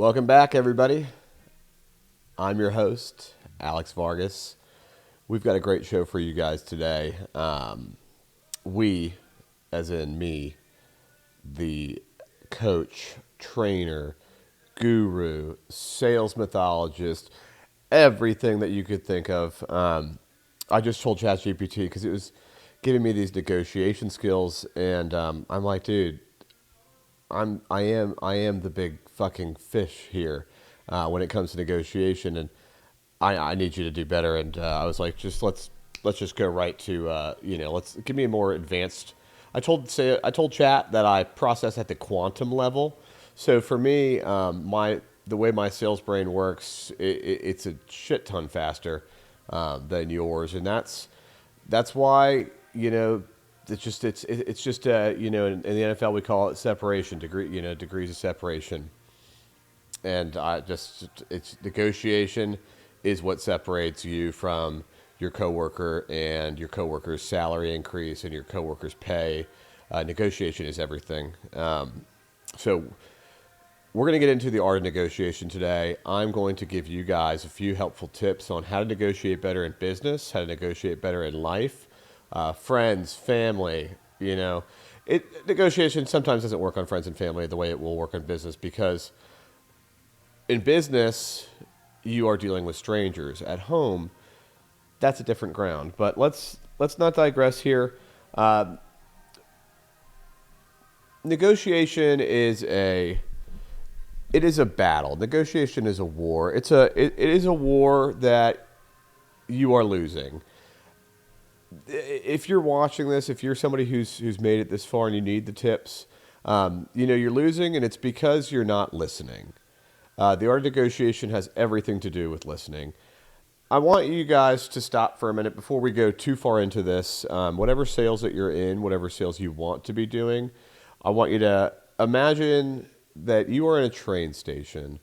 Welcome back, everybody. I'm your host, Alex Vargas. We've got a great show for you guys today. We, as in me, the coach, trainer, guru, sales methodologist, everything that you could think of. I just told ChatGPT because it was giving me these negotiation skills, and I'm like, dude, I am the big fucking fish here when it comes to negotiation, and I need you to do better. And I was like, just let's just go right to let's give me a more advanced. I told Chat that I process at the quantum level. So for me, my the way my sales brain works, it's a shit ton faster than yours, and that's why in the NFL we call it separation degrees of separation, and I just it's negotiation is what separates you from your coworker and your coworker's salary increase and your coworker's pay. Negotiation is everything. So we're going to get into the art of negotiation today. I'm going to give you guys a few helpful tips on how to negotiate better in business, how to negotiate better in life, friends, family. Negotiation sometimes doesn't work on friends and family the way it will work on business, because in business you are dealing with strangers. At home, that's a different ground. But let's not digress here. Negotiation is a battle. Negotiation is a war. It is a war that you are losing. If you're watching this, if you're somebody who's made it this far and you need the tips, you're losing, and it's because you're not listening. The art of negotiation has everything to do with listening. I want you guys to stop for a minute before we go too far into this. Whatever sales that you're in, whatever sales you want to be doing, I want you to imagine that you are in a train station.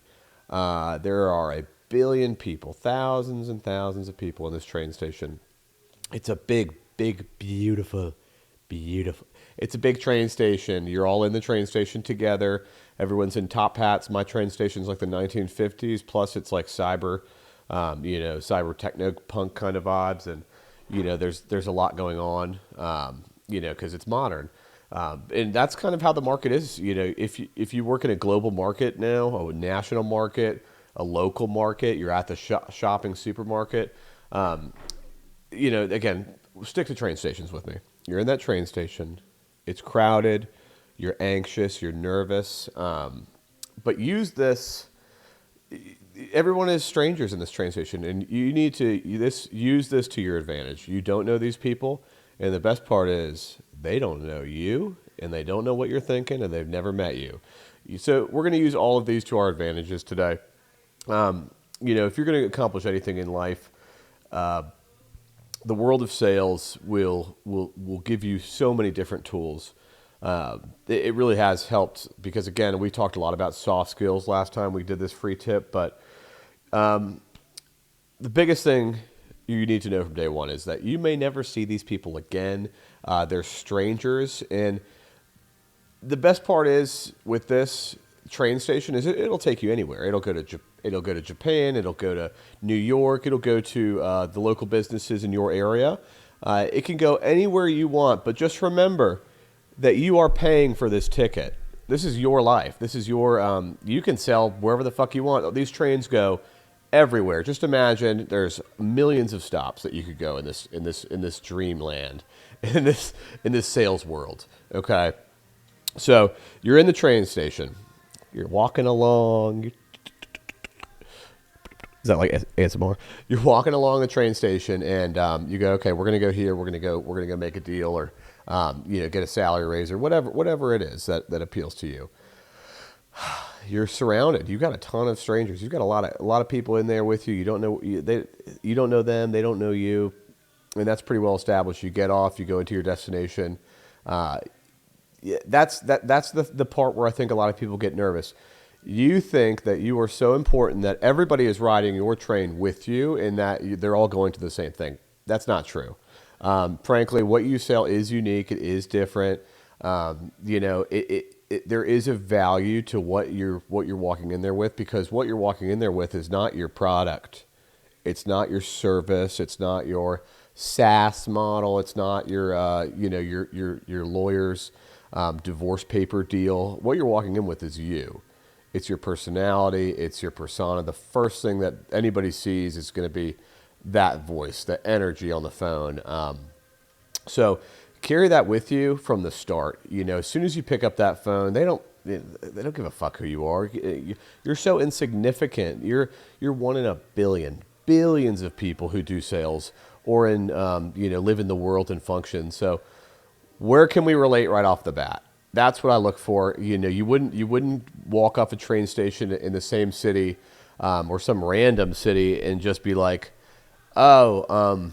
There are a billion people, thousands and thousands of people in this train station. It's a big, big, beautiful, beautiful. It's a big train station. You're all in the train station together. Everyone's in top hats. My train station's like the 1950s. Plus, it's like cyber, cyber techno punk kind of vibes, and there's a lot going on, because it's modern. And that's kind of how the market is. If you work in a global market now, a national market, a local market, you're at the shopping supermarket. Again, stick to train stations with me. You're in that train station. It's crowded. You're anxious. You're nervous. But use this. Everyone is strangers in this train station, and you need to use this to your advantage. You don't know these people, and the best part is they don't know you, and they don't know what you're thinking, and they've never met you. So we're going to use all of these to our advantages today. If you're going to accomplish anything in life, the world of sales will give you so many different tools. It really has helped because, again, we talked a lot about soft skills last time we did this free tip, but the biggest thing you need to know from day one is that you may never see these people again. They're strangers, and the best part is with this train station is it'll take you anywhere. It'll go to Japan. It'll go to New York. It'll go to the local businesses in your area. It can go anywhere you want, but just remember that you are paying for this ticket. This is your life. This is your. You can sell wherever the fuck you want. These trains go everywhere. Just imagine there's millions of stops that you could go in this dreamland, in this sales world. Okay, so you're in the train station. You're walking along. Is that like ASMR? You're walking along the train station, and you go, okay, we're gonna go here. We're gonna go make a deal, or get a salary raise, or whatever it is that appeals to you. You're surrounded. You've got a ton of strangers. You've got a lot of people in there with you. You don't know you don't know them. They don't know you, and that's pretty well established. You get off. You go into your destination. That's the part where I think a lot of people get nervous. You think that you are so important that everybody is riding your train with you, and that they're all going to the same thing. That's not true. Frankly, what you sell is unique. It is different. there is a value to what you're walking in there with, because what you're walking in there with is not your product, it's not your service, it's not your SaaS model, it's not your your lawyer's divorce paper deal. What you're walking in with is you. It's your personality, it's your persona. The first thing that anybody sees is going to be that voice, that energy on the phone. So carry that with you from the start. As soon as you pick up that phone, they don't give a fuck who you are. You're so insignificant. You're one in a billion, billions of people who do sales or live in the world and function. So where can we relate right off the bat? That's what I look for. You wouldn't walk off a train station in the same city or some random city and just be like, oh,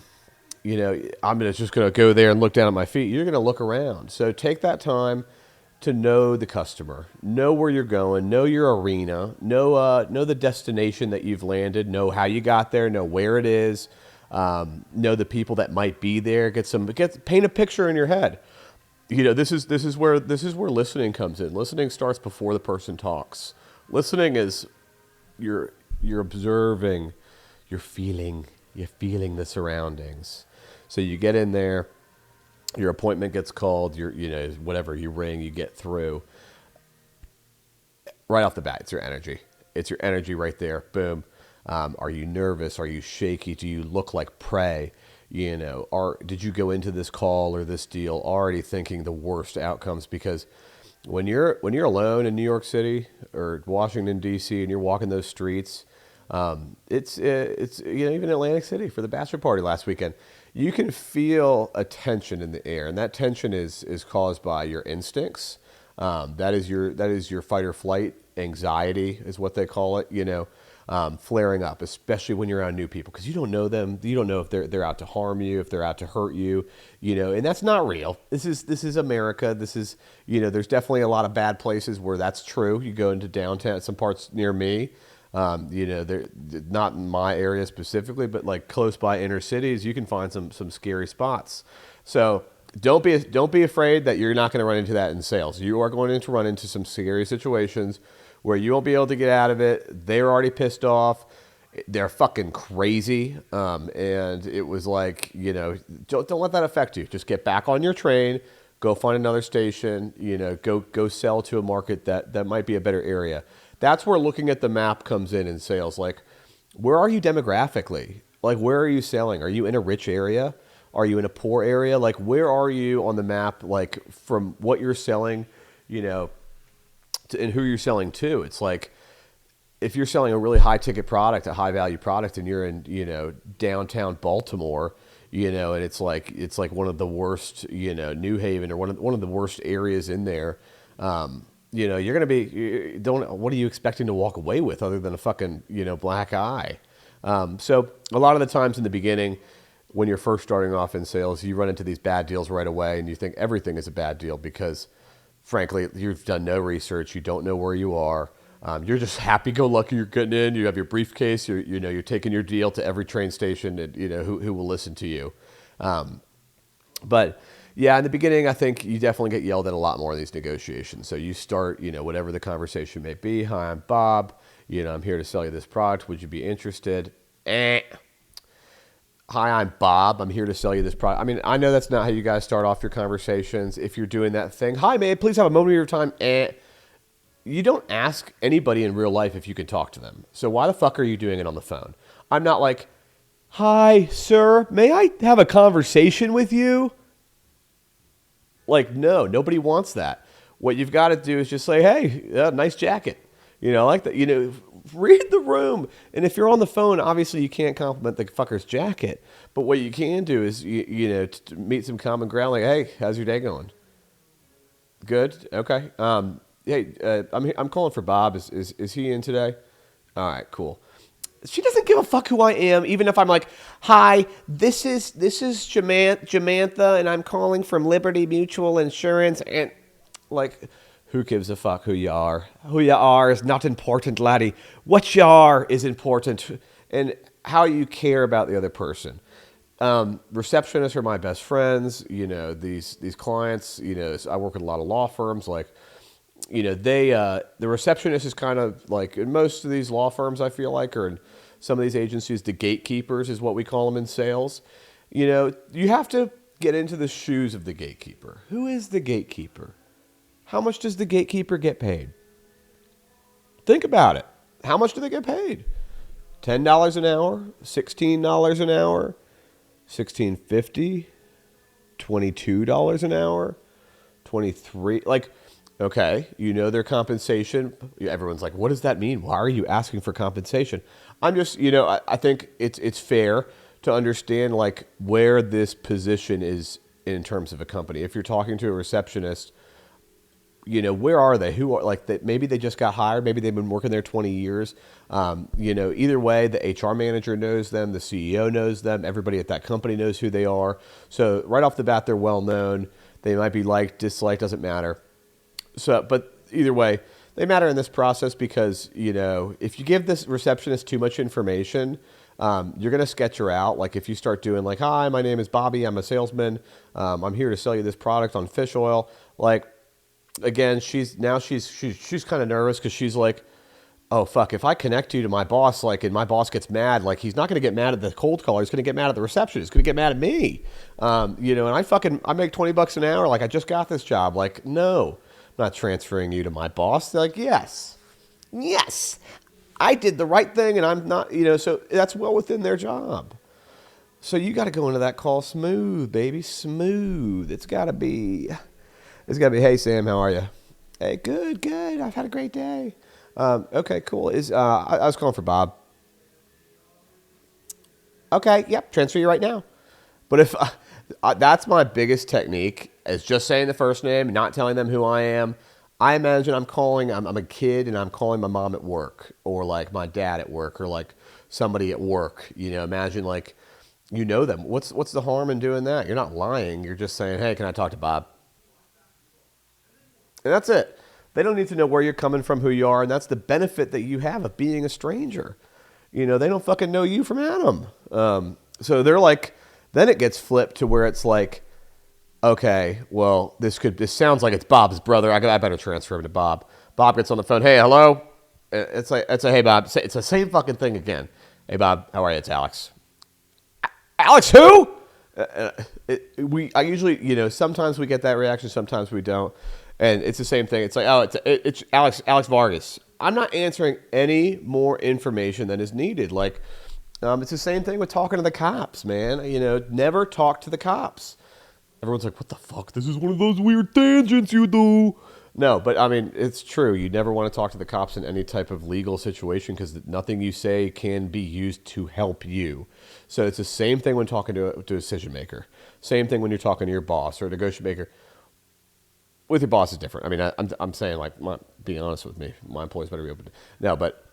I'm just going to go there and look down at my feet. You're going to look around. So take that time to know the customer, know where you're going, know your arena, know the destination that you've landed, know how you got there, know where it is, know the people that might be there. Paint a picture in your head. This is where listening comes in. Listening starts before the person talks. Listening is you're observing, you're feeling the surroundings. So you get in there, your appointment gets called, whatever, you ring, you get through. Right off the bat, it's your energy. It's your energy right there. Boom. Are you nervous? Are you shaky? Do you look like prey? Did you go into this call or this deal already thinking the worst outcomes? Because when you're alone in New York City or Washington D.C. and you're walking those streets, it's even Atlantic City for the bachelor party last weekend, you can feel a tension in the air, and that tension is caused by your instincts. That is your fight or flight anxiety is what they call it. Flaring up, especially when you're around new people, because you don't know them. You don't know if they're out to harm you, if they're out to hurt you. And that's not real. This is America. This is there's definitely a lot of bad places where that's true. You go into downtown, some parts near me. They're not in my area specifically, but like close by inner cities, you can find some scary spots. So don't be afraid that you're not going to run into that in sales. You are going to run into some scary situations where you won't be able to get out of it. They're already pissed off. They're fucking crazy. And it was like, don't let that affect you. Just get back on your train, go find another station, go sell to a market that might be a better area. That's where looking at the map comes in sales. Like, where are you demographically? Like, where are you selling? Are you in a rich area? Are you in a poor area? Like, where are you on the map? Like, from what you're selling, and who you're selling to. It's like, if you're selling a really high ticket product, a high value product, and you're in, downtown Baltimore, and it's like one of the worst, New Haven, or one of the worst areas in there. You're going to be, what are you expecting to walk away with other than a fucking, black eye? So a lot of the times in the beginning, when you're first starting off in sales, you run into these bad deals right away, and you think everything is a bad deal because, frankly, you've done no research. You don't know where you are. You're just happy-go-lucky. You're getting in. You have your briefcase. You're taking your deal to every train station. And, who will listen to you. But yeah, in the beginning, I think you definitely get yelled at a lot more in these negotiations. So you start, whatever the conversation may be. Hi, I'm Bob. I'm here to sell you this product. Would you be interested? Hi, I'm Bob. I'm here to sell you this product. I mean, I know that's not how you guys start off your conversations. If you're doing that thing, hi, may I please have a moment of your time? You don't ask anybody in real life if you can talk to them. So why the fuck are you doing it on the phone? I'm not like, hi, sir, may I have a conversation with you? Like, no, nobody wants that. What you've got to do is just say, hey, nice jacket. Like that, read the room. And if you're on the phone, obviously you can't compliment the fucker's jacket. But what you can do is, to meet some common ground. Like, hey, how's your day going? Good. Okay. Hey, I'm calling for Bob. Is he in today? All right, cool. She doesn't give a fuck who I am, even if I'm like, hi, this is Jamantha, and I'm calling from Liberty Mutual Insurance. And like, who gives a fuck who you are? Who you are is not important, laddie. What you are is important, and how you care about the other person. Receptionists are my best friends. These clients. I work with a lot of law firms. Like, the receptionist is kind of like in most of these law firms, I feel like, or in some of these agencies, the gatekeepers is what we call them in sales. You have to get into the shoes of the gatekeeper. Who is the gatekeeper? How much does the gatekeeper get paid? Think about it. How much do they get paid? $10 an hour, $16 an hour, $16.50, $22 an hour, 23. Like, okay, their compensation. Everyone's like, what does that mean? Why are you asking for compensation? I'm just, I think it's fair to understand like where this position is in terms of a company. If you're talking to a receptionist, where are they? Who are like that? Maybe they just got hired. Maybe they've been working there 20 years. Either way, the HR manager knows them. The CEO knows them. Everybody at that company knows who they are. So right off the bat, they're well known. They might be liked, disliked, doesn't matter. So, but either way, they matter in this process because, if you give this receptionist too much information, you're going to sketch her out. Like if you start doing like, hi, my name is Bobby. I'm a salesman. I'm here to sell you this product on fish oil. Like, again, she's kind of nervous because she's like, oh fuck, if I connect you to my boss, like, and my boss gets mad, like he's not going to get mad at the cold caller. He's going to get mad at the receptionist. He's going to get mad at me. And I make $20 an hour. Like I just got this job. Like, no, I'm not transferring you to my boss. They're like, yes, I did the right thing. And I'm not, so that's well within their job. So you got to go into that call smooth, baby, smooth. It's got to be, hey, Sam, how are you? Hey, good. I've had a great day. Okay, cool. I was calling for Bob. Okay, yep, transfer you right now. But if that's my biggest technique is just saying the first name, not telling them who I am. I imagine I'm a kid and I'm calling my mom at work or like my dad at work or like somebody at work. Imagine like them. What's the harm in doing that? You're not lying. You're just saying, hey, can I talk to Bob? And that's it. They don't need to know where you're coming from, who you are, and that's the benefit that you have of being a stranger. They don't fucking know you from Adam. So they're like, then it gets flipped to where it's like, okay, well, this sounds like it's Bob's brother. I better transfer him to Bob. Bob gets on the phone. Hey, hello. It's hey Bob. It's the same fucking thing again. Hey Bob, how are you? It's Alex. Alex who? I usually, sometimes we get that reaction, sometimes we don't. And it's the same thing. It's like, oh, it's Alex Vargas. I'm not answering any more information than is needed. Like, it's the same thing with talking to the cops, man. Never talk to the cops. Everyone's like, what the fuck? This is one of those weird tangents you do. No, but I mean, it's true. You never want to talk to the cops in any type of legal situation because nothing you say can be used to help you. So it's the same thing when talking to a decision maker. Same thing when you're talking to your boss or a negotiation maker. With your boss is different. I mean, I'm saying like, being honest with me, my employees better be open. No, but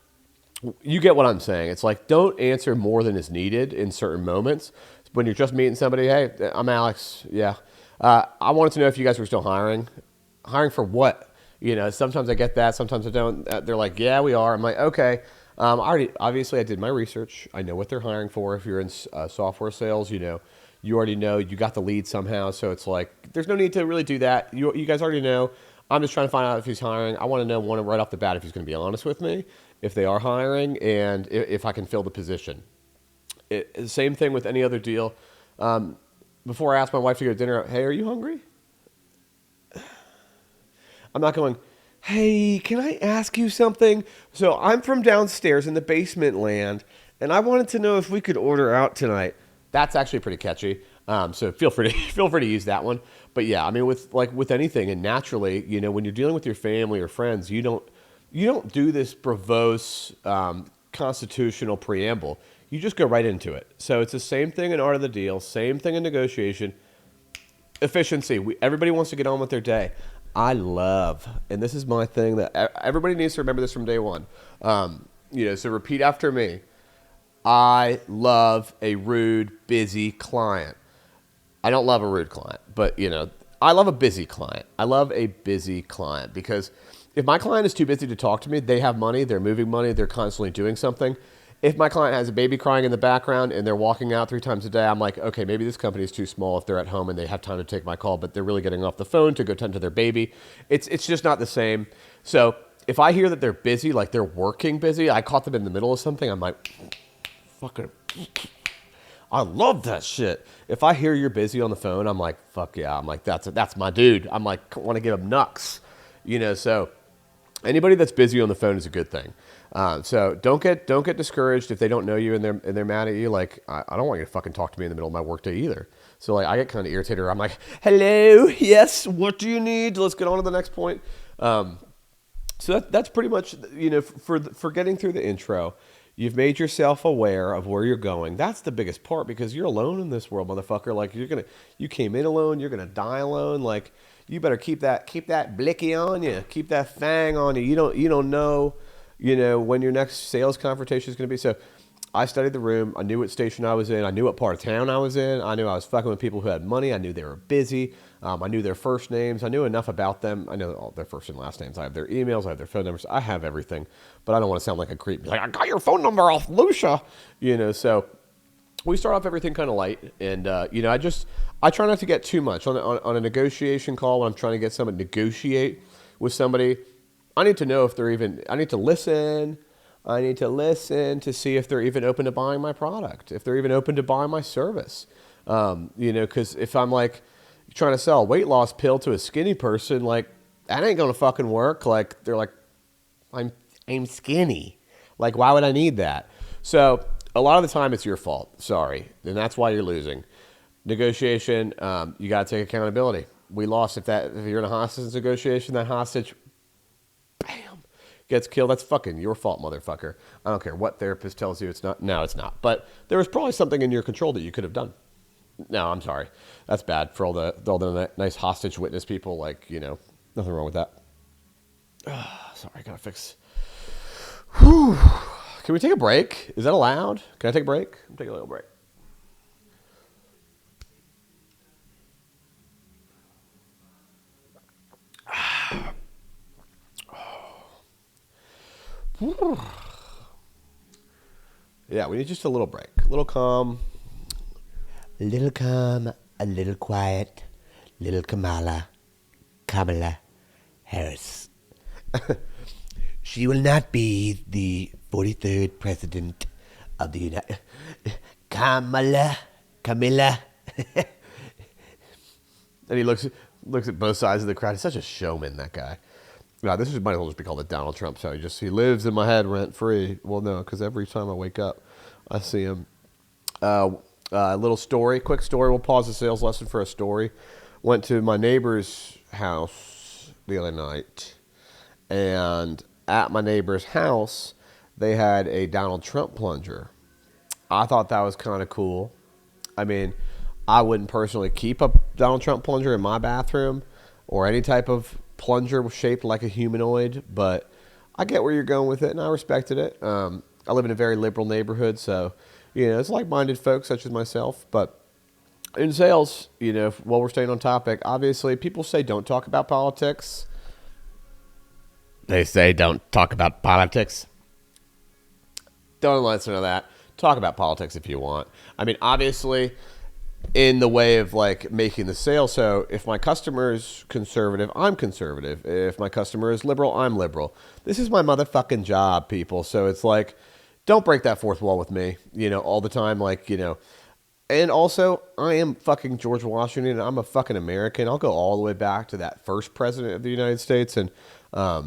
you get what I'm saying. It's like, don't answer more than is needed in certain moments. When you're just meeting somebody, hey, I'm Alex. Yeah. I wanted to know if you guys were still hiring. Hiring for what? Sometimes I get that. Sometimes I don't. They're like, yeah, we are. I'm like, okay. Obviously I did my research. I know what they're hiring for. If you're in software sales, you already know, you got the lead somehow. So it's like, there's no need to really do that. You guys already know. I'm just trying to find out if he's hiring. I want to know right off the bat if he's going to be honest with me, if they are hiring, and if I can fill the position. Same thing with any other deal. Before I ask my wife to go to dinner, hey, are you hungry? I'm not going, hey, can I ask you something? So I'm from downstairs in the basement land, and I wanted to know if we could order out tonight. That's actually pretty catchy. So feel free to use that one. But yeah, I mean, with anything, and naturally, when you're dealing with your family or friends, you don't do this verbose constitutional preamble. You just go right into it. So it's the same thing in art of the deal, same thing in negotiation. Efficiency. Everybody wants to get on with their day. I love, and this is my thing that everybody needs to remember this from day one. So repeat after me. I love a rude, busy client. I don't love a rude client, but I love a busy client. I love a busy client because if my client is too busy to talk to me, they have money, they're moving money, they're constantly doing something. if my client has a baby crying in the background and they're walking out 3 times a day, I'm like, okay, maybe this company is too small if they're at home and they have time to take my call, but they're really getting off the phone to go tend to their baby. It's just not the same. So if I hear that they're busy, like they're working busy, I caught them in the middle of something, I'm like, fucking, I love that shit. If I hear you're busy on the phone, I'm like, fuck yeah. I'm like, that's my dude. I'm like, want to give him knucks, so anybody that's busy on the phone is a good thing. So don't get discouraged if they don't know you and they're mad at you. Like I don't want you to fucking talk to me in the middle of my workday either. So like I get kind of irritated. I'm like, hello, yes, what do you need? Let's get on to the next point. So that's pretty much for getting through the intro. You've made yourself aware of where you're going. That's the biggest part because you're alone in this world, motherfucker. Like you came in alone. You're gonna die alone. Like you better keep that blicky on you. Keep that fang on you. You don't know, when your next sales confrontation is gonna be. So I studied the room. I knew what station I was in. I knew what part of town I was in. I knew I was fucking with people who had money. I knew they were busy. I knew their first names. I knew enough about them. I know all their first and last names. I have their emails. I have their phone numbers. I have everything. But I don't want to sound like a creep. Be like, I got your phone number off Lucia. So we start off everything kind of light. And, I try not to get too much. On a negotiation call when I'm trying to get someone to negotiate with somebody, I need to know if I need to listen. I need to listen to see if they're even open to buying my product, if they're even open to buying my service. Because if I'm like trying to sell a weight loss pill to a skinny person, like that ain't gonna fucking work. Like they're like, I'm skinny. Like why would I need that? So a lot of the time it's your fault. Sorry, and that's why you're losing. Negotiation, you gotta take accountability. We lost if you're in a hostage negotiation, that hostage, bam, gets killed. That's fucking your fault, motherfucker. I don't care what therapist tells you it's not. No, it's not. But there was probably something in your control that you could have done. No, I'm sorry. That's bad for all the nice hostage witness people. Like, nothing wrong with that. Sorry, I gotta fix. Whew. Can we take a break? Is that allowed? Can I take a break? I'm taking a little break. Yeah, we need just a little break. A little calm. A little calm, a little quiet. Little Kamala Harris. She will not be the 43rd president of the United... Camilla. And he looks at both sides of the crowd. He's such a showman, that guy. No, this might as well just be called the Donald Trump show. He lives in my head rent free. Well, no, because every time I wake up, I see him. Little story, quick story. We'll pause the sales lesson for a story. Went to my neighbor's house the other night, and at my neighbor's house, they had a Donald Trump plunger. I thought that was kind of cool. I mean, I wouldn't personally keep a Donald Trump plunger in my bathroom or any type of plunger shaped like a humanoid, but I get where you're going with it, and I respected it. I live in a very liberal neighborhood, so it's like-minded folks such as myself. But in sales, while we're staying on topic, obviously people say don't talk about politics. They say don't talk about politics. Don't listen to that. Talk about politics if you want. I mean, obviously, in the way of like making the sale. So if my customer is conservative, I'm conservative. If my customer is liberal, I'm liberal. This is my motherfucking job, people. So it's like, don't break that fourth wall with me, all the time. Like, and also I am fucking George Washington. I'm a fucking American. I'll go all the way back to that first president of the United States. And, I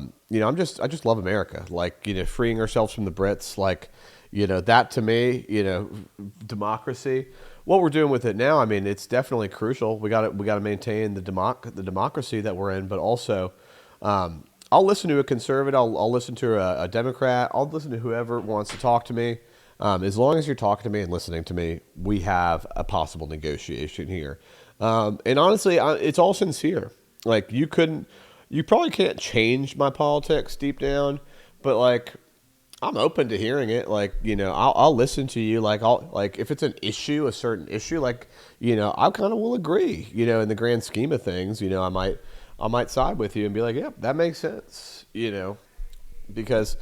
just love America. Like, freeing ourselves from the Brits, like, that to me, democracy. What we're doing with it now, I mean, it's definitely crucial. We got to maintain the democracy that we're in, but also, I'll listen to a conservative. I'll listen to a Democrat. I'll listen to whoever wants to talk to me. As long as you're talking to me and listening to me, we have a possible negotiation here. And honestly, it's all sincere. Like you probably can't change my politics deep down, but like, I'm open to hearing it. Like, I'll listen to you. Like, if it's an issue, a certain issue, like, I kind of will agree, in the grand scheme of things, I might side with you and be like, yep, that makes sense, because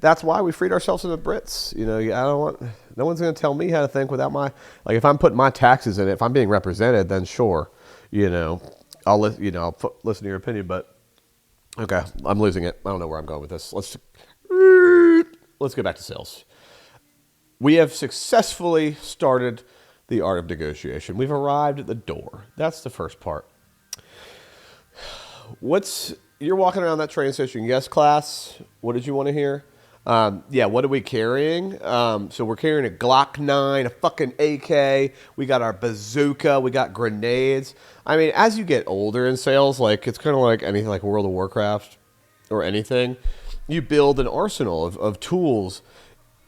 That's why we freed ourselves from the Brits. You know, I don't want, no one's going to tell me how to think without my, like if I'm putting my taxes in it, if I'm being represented, then sure, you know, I'll listen to your opinion, but okay, I'm losing it. I don't know where I'm going with this. Let's go back to sales. We have successfully started the art of negotiation. We've arrived at the door. That's the first part. You're walking around that train station. Yes, class. What did you want to hear? Yeah, what are we carrying? So we're carrying a Glock 9, a fucking AK. We got our bazooka. We got grenades. I mean, as you get older in sales, like it's kind of like anything like World of Warcraft or anything. You build an arsenal of tools.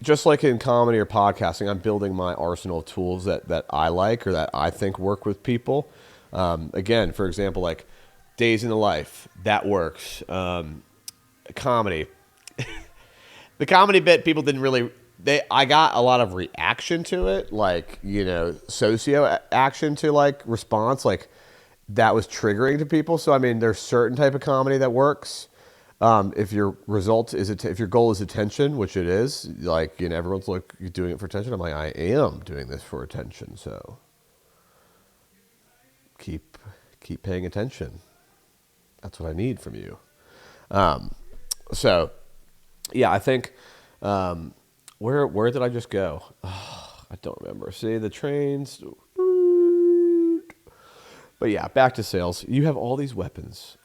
Just like in comedy or podcasting, I'm building my arsenal of tools that I like or that I think work with people. Again, for example, like Days in the Life, that works. Comedy. The comedy bit, people didn't really... I got a lot of reaction to it, like, you know, socio action to, like, response. Like, that was triggering to people. So, I mean, there's certain type of comedy that works. If your result is if your goal is attention, which it is, like, you know, everyone's like, you're doing it for attention. I'm like, I am doing this for attention. So keep paying attention. That's what I need from you. So yeah, I think, where did I just go? Oh, I don't remember. See the trains. But yeah, back to sales. You have all these weapons,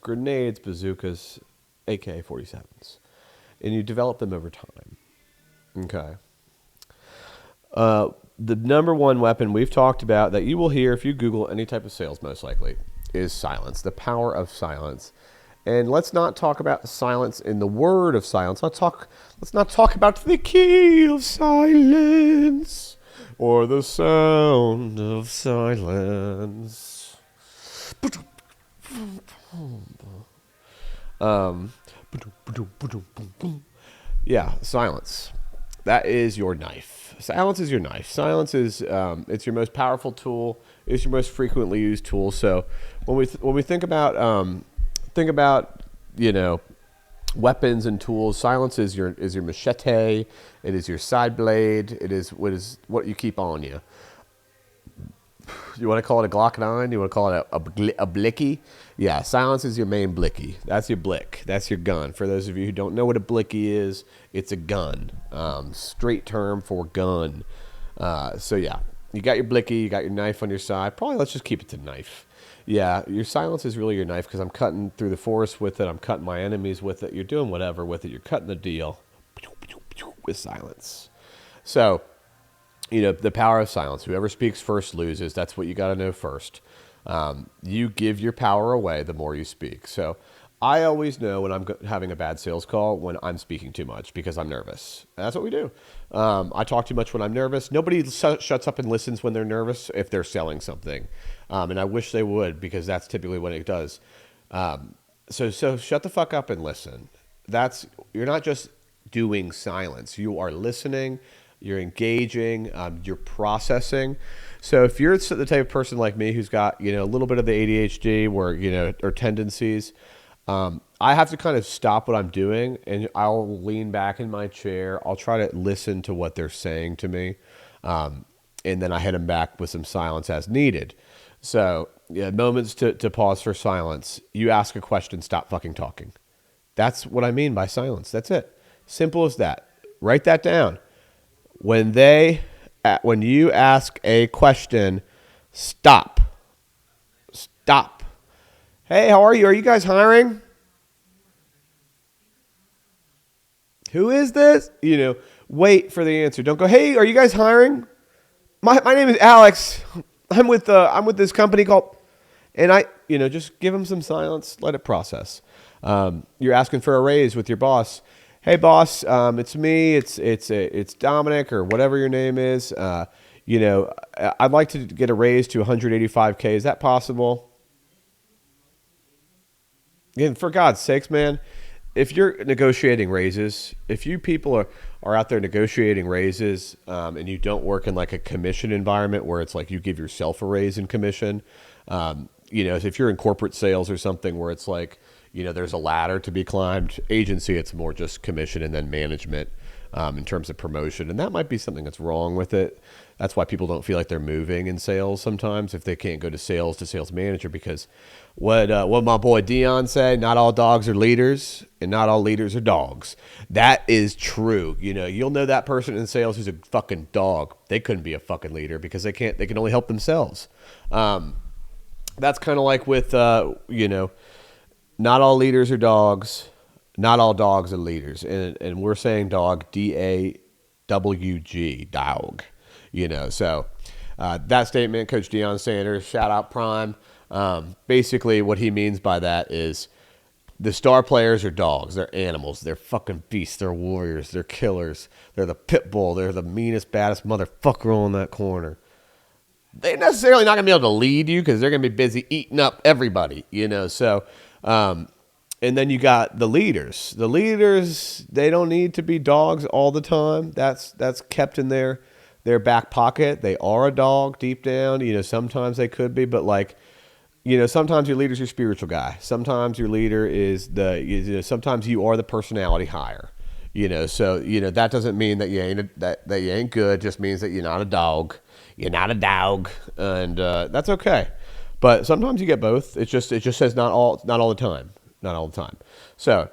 grenades, bazookas, AK-47s, and you develop them over time. Okay. The number one weapon we've talked about that you will hear if you Google any type of sales, most likely, is silence, the power of silence. And let's not talk about silence in the word of silence. Let's not talk about the key of silence. Or the sound of silence. Yeah, silence. That is your knife. Silence is your knife. Silence is it's your most powerful tool. It's your most frequently used tool. So when we think about you know, weapons and tools, silence is your machete. It is your side blade. It is what you keep on you. You want to call it a Glock 9? You want to call it a blicky? Yeah, silence is your main blicky. That's your blick. That's your gun. For those of you who don't know what a blicky is, it's a gun. Straight term for gun. So yeah, you got your blicky. You got your knife on your side. Probably let's just keep it to knife. Yeah, your silence is really your knife because I'm cutting through the forest with it. I'm cutting my enemies with it. You're doing whatever with it. You're cutting the deal with silence. So, you know, the power of silence. Whoever speaks first loses. That's what you got to know first. You give your power away the more you speak. So I always know when I'm having a bad sales call when I'm speaking too much because I'm nervous. And that's what we do. I talk too much when I'm nervous. Nobody shuts up and listens when they're nervous if they're selling something. And I wish they would because that's typically what it does. So shut the fuck up and listen. You're not just doing silence. You are listening. You're engaging. You're processing. So if you're the type of person like me who's got, you know, a little bit of the ADHD or tendencies, I have to kind of stop what I'm doing and I'll lean back in my chair. I'll try to listen to what they're saying to me. And then I hit them back with some silence as needed. So yeah, moments to pause for silence. You ask a question, stop fucking talking. That's what I mean by silence. That's it. Simple as that. Write that down. When you ask a question, stop. Stop. Hey, how are you? Are you guys hiring? Who is this? You know, wait for the answer. Don't go, hey, are you guys hiring? My name is Alex. I'm with this company called, and just give them some silence. Let it process. You're asking for a raise with your boss. Hey boss, it's me. It's Dominic or whatever your name is. I'd like to get a raise to 185K. Is that possible? Again, for God's sakes, man, if you're negotiating raises, if you people are out there negotiating raises, and you don't work in like a commission environment where it's like you give yourself a raise in commission, if you're in corporate sales or something where it's like, there's a ladder to be climbed. Agency, it's more just commission and then management in terms of promotion. And that might be something that's wrong with it. That's why people don't feel like they're moving in sales sometimes if they can't go to sales manager, because what my boy Dion said, not all dogs are leaders and not all leaders are dogs. That is true. You'll know that person in sales who's a fucking dog. They couldn't be a fucking leader because they can only help themselves. That's kind of like with, not all leaders are dogs. Not all dogs are leaders. And we're saying dog, D-A-W-G, dog. So that statement, Coach Deion Sanders, shout out Prime. Basically what he means by that is the star players are dogs. They're animals. They're fucking beasts. They're warriors. They're killers. They're the pit bull. They're the meanest, baddest motherfucker on that corner. They're necessarily not going to be able to lead you because they're going to be busy eating up everybody, So, and then you got the leaders. The leaders, they don't need to be dogs all the time. That's kept in their back pocket. They are a dog deep down. Sometimes they could be, but sometimes your leader's your spiritual guy. Sometimes your leader is sometimes you are the personality hire. So that doesn't mean that you ain't good. It just means that you're not a dog. You're not a dog, and that's okay. But sometimes you get both. It just says not all the time. Not all the time. So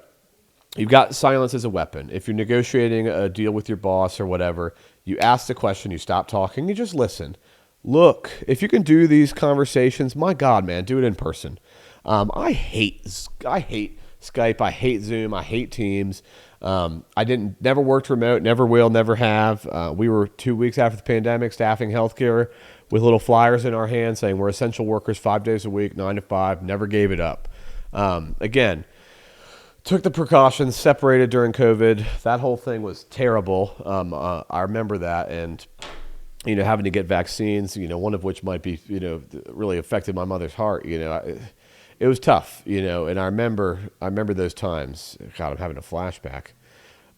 you've got silence as a weapon. If you're negotiating a deal with your boss or whatever, you ask the question, you stop talking, you just listen. Look, if you can do these conversations, my God, man, do it in person. I hate Skype. I hate Zoom. I hate Teams. I never worked remote, never will, never have. We were 2 weeks after the pandemic staffing healthcare with little flyers in our hands saying we're essential workers 5 days a week, 9 to 5, never gave it up. Again, took the precautions, separated during COVID. That whole thing was terrible. I remember that, and having to get vaccines, one of which might be, really affected my mother's heart. It was tough, and I remember those times. God, I'm having a flashback,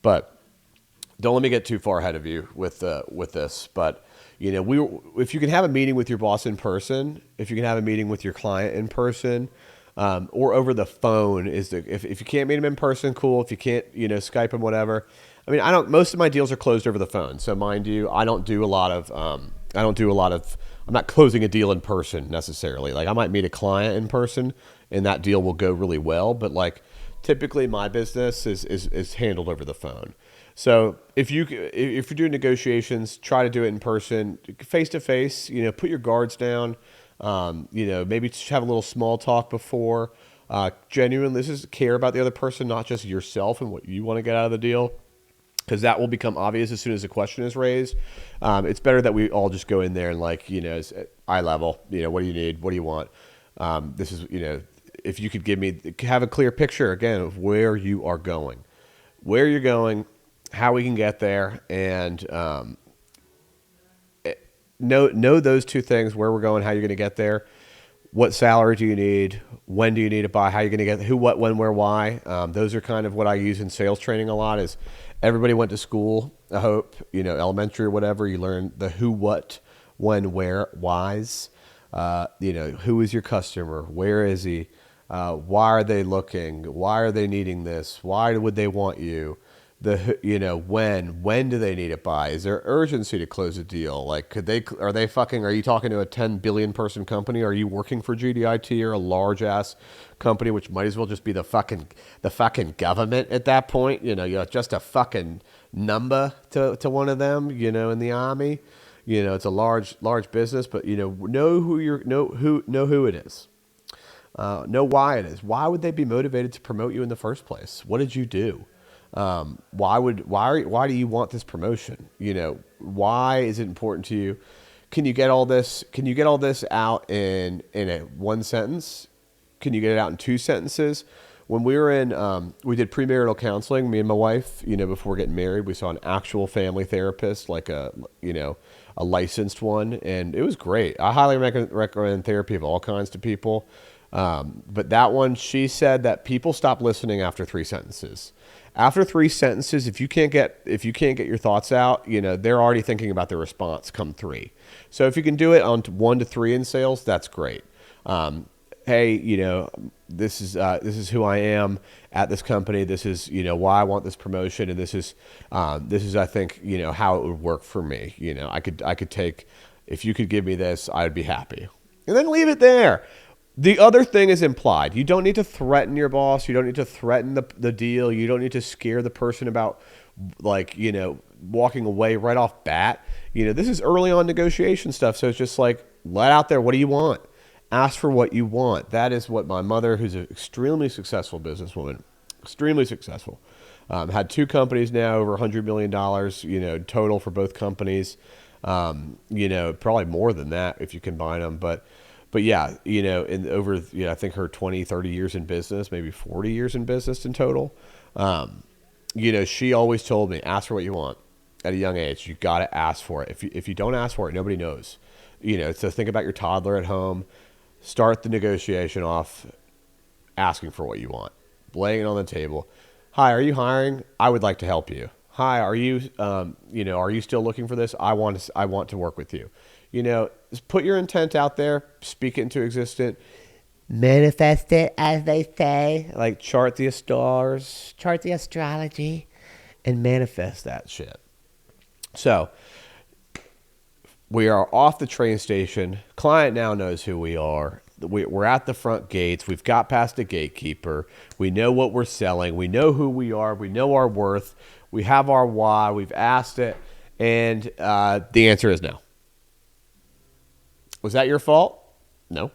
but don't let me get too far ahead of you with this. But if you can have a meeting with your boss in person, if you can have a meeting with your client in person. Or over the phone if you can't meet them in person, cool. If you can't, Skype them, whatever. I mean, most of my deals are closed over the phone. So mind you, I'm not closing a deal in person necessarily. Like I might meet a client in person and that deal will go really well. But typically my business is handled over the phone. So if you're doing negotiations, try to do it in person, face to face, put your guards down. Maybe just have a little small talk before. Genuinely, this is care about the other person, not just yourself and what you want to get out of the deal, because that will become obvious as soon as the question is raised. It's better that we all just go in there and eye level. What do you need? What do you want? This is if you could have a clear picture again of where you are going, where you're going, how we can get there, and know those two things: where we're going, how you're going to get there, what salary do you need, when do you need to buy, how you're going to get who, what, when, where, why. Those are kind of what I use in sales training a lot. Is everybody went to school, I hope, elementary or whatever. You learn the who, what, when, where, whys. Who is your customer? Where is he? Why are they looking? Why are they needing this? Why would they want you? When do they need it by? Is there urgency to close a deal? Are you talking to a 10 billion person company? Are you working for GDIT or a large ass company, which might as well just be the fucking government at that point? You're just a fucking number to one of them, in the army. It's a large business, but know who it is. Know why it is. Why would they be motivated to promote you in the first place? What did you do? Why do you want this promotion? Why is it important to you? Can you get all this out in one sentence? Can you get it out in 2 sentences? When we were we did premarital counseling, me and my wife, before getting married, we saw an actual family therapist, like a licensed one. And it was great. I highly recommend therapy of all kinds to people. But that one, she said that people stop listening after 3 sentences. After 3 sentences, if you can't get your thoughts out, they're already thinking about their response come 3. So if you can do it on 1 to 3 in sales, that's great. hey, this is who I am at this company. This is why I want this promotion, and this is I think how it would work for me. I could take if you could give me this, I'd be happy, and then leave it there. The other thing is implied. You don't need to threaten your boss. You don't need to threaten the deal. You don't need to scare the person about walking away right off bat. This is early on negotiation stuff. So it's just like, let out there. What do you want? Ask for what you want. That is what my mother, who's an extremely successful businesswoman, extremely successful, had two companies now, over $100 million, total for both companies. Probably more than that if you combine them. But yeah, in over, I think her 20, 30 years in business, maybe 40 years in business in total. She always told me, ask for what you want at a young age. You got to ask for it. If you don't ask for it, nobody knows. So think about your toddler at home. Start the negotiation off asking for what you want, laying it on the table. Hi, are you hiring? I would like to help you. Hi, are you still looking for this? I want to work with you. Just put your intent out there, speak it into existence, manifest it, as they say. Like chart the stars, chart the astrology, and manifest that shit. So we are off the train station. Client now knows who we are. We're at the front gates. We've got past the gatekeeper. We know what we're selling. We know who we are. We know our worth. We have our why. We've asked it. And the answer is no. Was that your fault? No.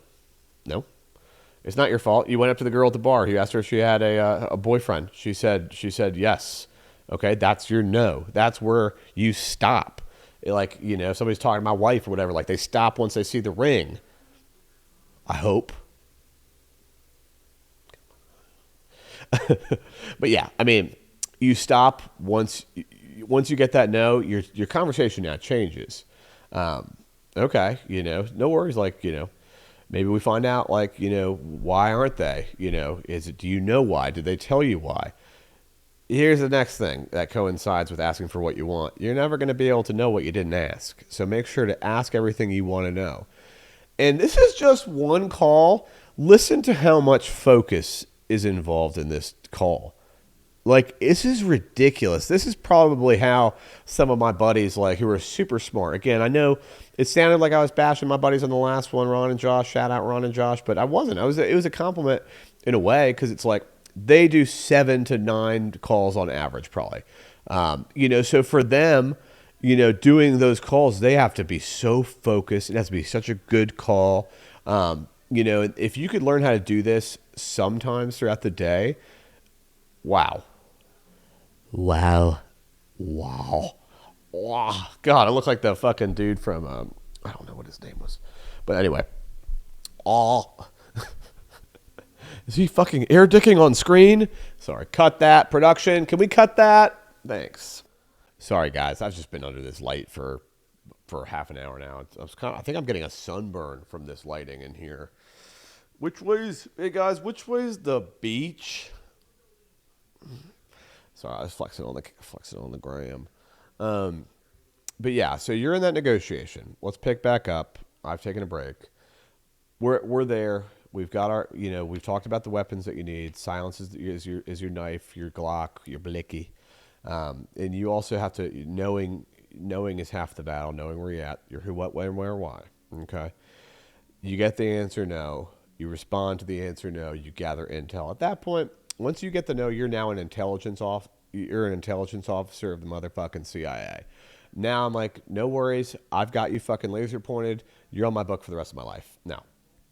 It's not your fault. You went up to the girl at the bar. You asked her if she had a boyfriend. She said yes. Okay, that's your no. That's where you stop. Like, if somebody's talking to my wife or whatever, like they stop once they see the ring. I hope. But yeah, I mean, you stop once you get that no, your conversation now changes. Okay, no worries. Like, maybe we find out, like, why aren't they? Do you know why? Did they tell you why? Here's the next thing that coincides with asking for what you want. You're never going to be able to know what you didn't ask. So make sure to ask everything you want to know. And this is just one call. Listen to how much focus is involved in this call. Like, this is ridiculous. This is probably how some of my buddies, like, who are super smart. Again, I know it sounded like I was bashing my buddies on the last one, Ron and Josh. Shout out Ron and Josh. But I wasn't. It was a compliment in a way, because it's like they do 7 to 9 calls on average, probably. So for them, doing those calls, they have to be so focused. It has to be such a good call. If you could learn how to do this sometimes throughout the day, wow. God, I look like the fucking dude from, I don't know what his name was. But anyway. Is he fucking air dicking on screen? Sorry, cut that. Production, can we cut that? Thanks. Sorry, guys. I've just been under this light for half an hour now. I think I'm getting a sunburn from this lighting in here. Hey guys, which way is the beach? Sorry, I was flexing on the gram. But yeah, so you're in that negotiation. Let's pick back up. I've taken a break. We're there. We've got our, we've talked about the weapons that you need. Silence is your knife, your Glock, your blicky. And you also have to, knowing is half the battle, knowing where you're at, your who, what, when, where, why. Okay. You get the answer no. You respond to the answer no. You gather intel. At that point, once you get the no, you're now an intelligence officer of the motherfucking CIA. Now I'm like, no worries. I've got you fucking laser pointed. You're on my book for the rest of my life. Now,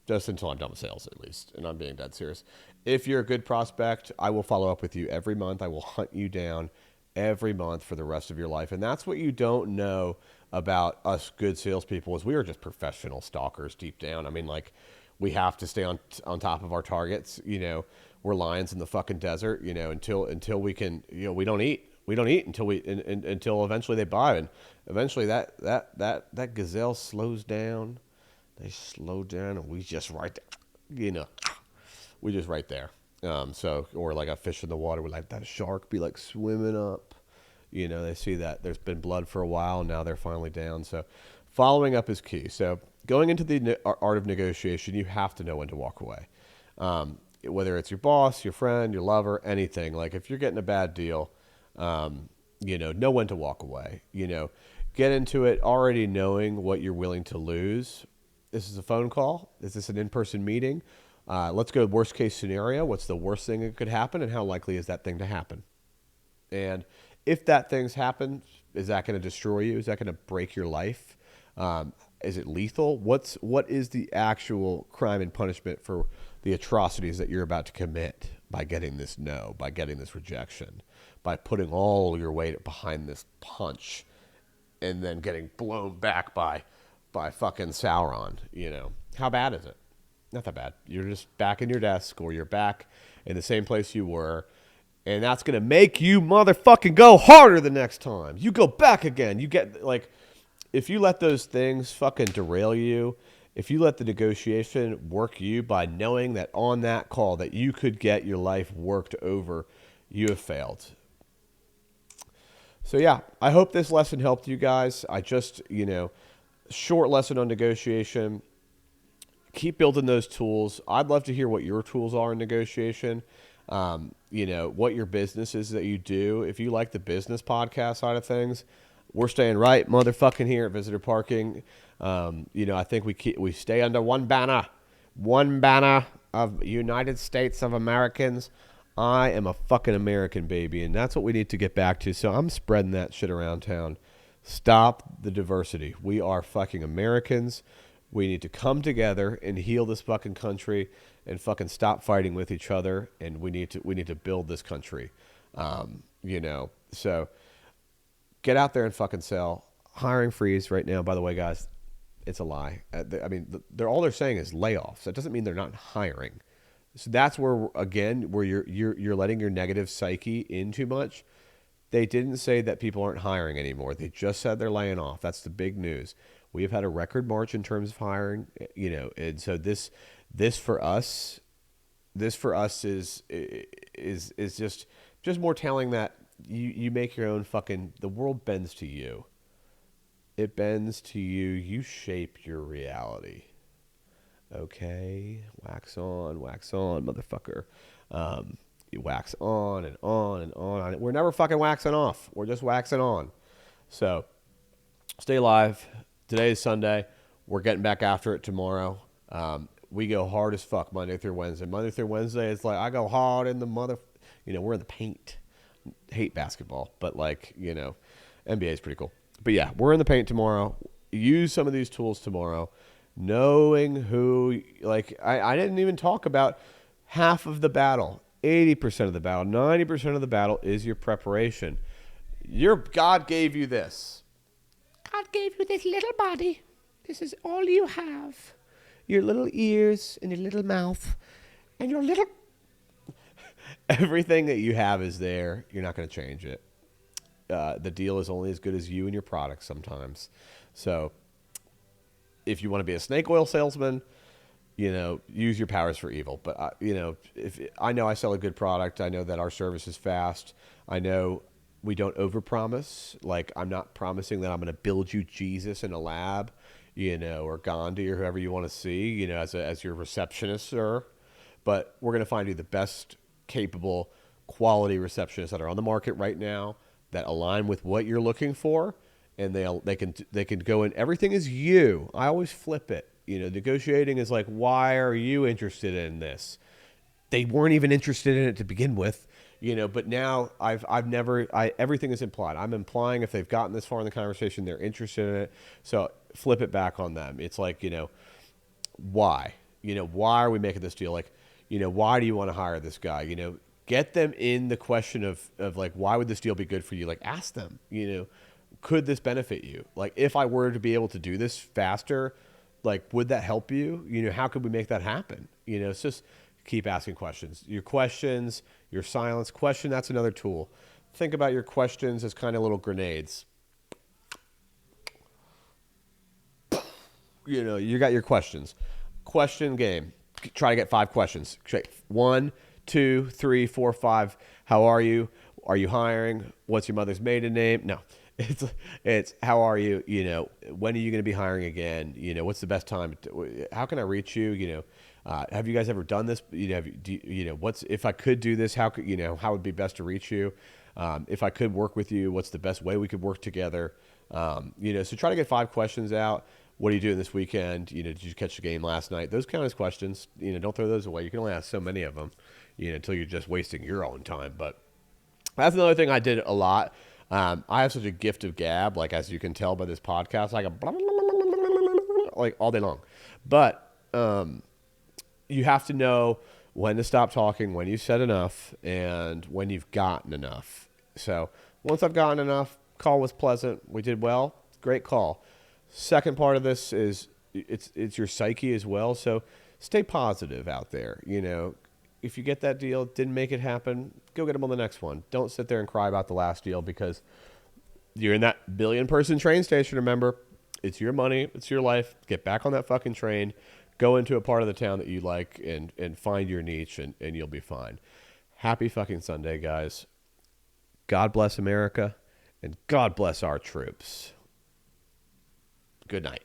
just until I'm done with sales, at least. And I'm being dead serious. If you're a good prospect, I will follow up with you every month. I will hunt you down every month for the rest of your life. And that's what you don't know about us good salespeople, is we are just professional stalkers deep down. I mean, like, we have to stay on top of our targets. We're lions in the fucking desert, until we can, we don't eat. We don't eat until eventually they buy. And eventually that gazelle slows down. They slow down, and we just right there, we just right there. Or like a fish in the water, would like that shark be like swimming up, They see that there's been blood for a while, and now they're finally down. So following up is key. So going into the art of negotiation, you have to know when to walk away. Whether it's your boss, your friend, your lover, anything. Like if you're getting a bad deal, know when to walk away. Get into it already knowing what you're willing to lose. This is a phone call. Is this an in-person meeting? Let's go worst case scenario. What's the worst thing that could happen, and how likely is that thing to happen? And if that thing's happened, is that going to destroy you? Is that going to break your life? Is it lethal? What is the actual crime and punishment for the atrocities that you're about to commit by getting this no, by getting this rejection, by putting all your weight behind this punch and then getting blown back by fucking Sauron? How bad is it? Not that bad. You're just back in your desk, or you're back in the same place you were, and that's going to make you motherfucking go harder the next time. You go back again. You get, if you let those things fucking derail you, if you let the negotiation work you by knowing that on that call that you could get your life worked over, you have failed. So yeah, I hope this lesson helped you guys. I just, short lesson on negotiation. Keep building those tools. I'd love to hear what your tools are in negotiation. What your business is that you do. If you like the business podcast side of things, we're staying right motherfucking here at Visitor Parking. I think we stay under one banner of United States of Americans. I am a fucking American, baby, and that's what we need to get back to. So I'm spreading that shit around town. Stop the diversity. We are fucking Americans. We need to come together and heal this fucking country and fucking stop fighting with each other. And we need to build this country. So get out there and fucking sell. Hiring freeze right now, by the way, guys, it's a lie. They're all they're saying is layoffs. That doesn't mean they're not hiring. So that's where you're letting your negative psyche in too much. They didn't say that people aren't hiring anymore. They just said they're laying off. That's the big news. We have had a record March in terms of hiring, and so this for us is just more telling that you make your own fucking, the world bends to you. It bends to you. You shape your reality. Okay, wax on, motherfucker. You wax on and on and on. We're never fucking waxing off. We're just waxing on. So stay live. Today is Sunday. We're getting back after it tomorrow. We go hard as fuck Monday through Wednesday. Monday through Wednesday, it's like I go hard in the we're in the paint. Hate basketball, but NBA is pretty cool. But yeah, we're in the paint tomorrow. Use some of these tools tomorrow. Knowing who, I didn't even talk about half of the battle. 80% of the battle, 90% of the battle is your preparation. God gave you this. God gave you this little body. This is all you have. Your little ears and your little mouth and your little... Everything that you have is there. You're not going to change it. The deal is only as good as you and your product sometimes. So if you want to be a snake oil salesman, use your powers for evil. But, if I know I sell a good product, I know that our service is fast. I know we don't overpromise. I'm not promising that I'm going to build you Jesus in a lab, or Gandhi or whoever you want to see, as your receptionist, sir. But we're going to find you the best capable, quality receptionists that are on the market right now that align with what you're looking for, and they can go in. Everything is you. I always flip it. Negotiating is like, why are you interested in this? They weren't even interested in it to begin with, but now everything is implied. I'm implying if they've gotten this far in the conversation, they're interested in it. So flip it back on them. It's like, why? Why are we making this deal? Why do you want to hire this guy? Get them in the question of why would this deal be good for you? Ask them, could this benefit you? If I were to be able to do this faster, would that help you? How could we make that happen? It's just keep asking questions. Your questions, your silence. Question, that's another tool. Think about your questions as kind of little grenades. You got your questions. Question game. Try to get 5 questions. 1, 2, 3, 4, 5. How are you? are you hiring? What's your mother's maiden name? No, it's how are you? When are you going to be hiring again? What's the best time? How can I reach you? Have you guys ever done this? What's if I could do this? How could how would be best to reach you? If I could work with you, what's the best way we could work together? So try to get 5 questions out. What are you doing this weekend? Did you catch the game last night? Those kind of questions. Don't throw those away. You can only ask so many of them. Until you're just wasting your own time. But that's another thing I did a lot. I have such a gift of gab, like as you can tell by this podcast, I go like all day long. But you have to know when to stop talking, when you've said enough, and when you've gotten enough. So once I've gotten enough, call was pleasant. We did well. Great call. Second part of this is it's your psyche as well. So stay positive out there. If you get that deal, didn't make it happen, go get them on the next one. Don't sit there and cry about the last deal because you're in that billion-person train station, remember. It's your money. It's your life. Get back on that fucking train. Go into a part of the town that you like and find your niche, and you'll be fine. Happy fucking Sunday, guys. God bless America, and God bless our troops. Good night.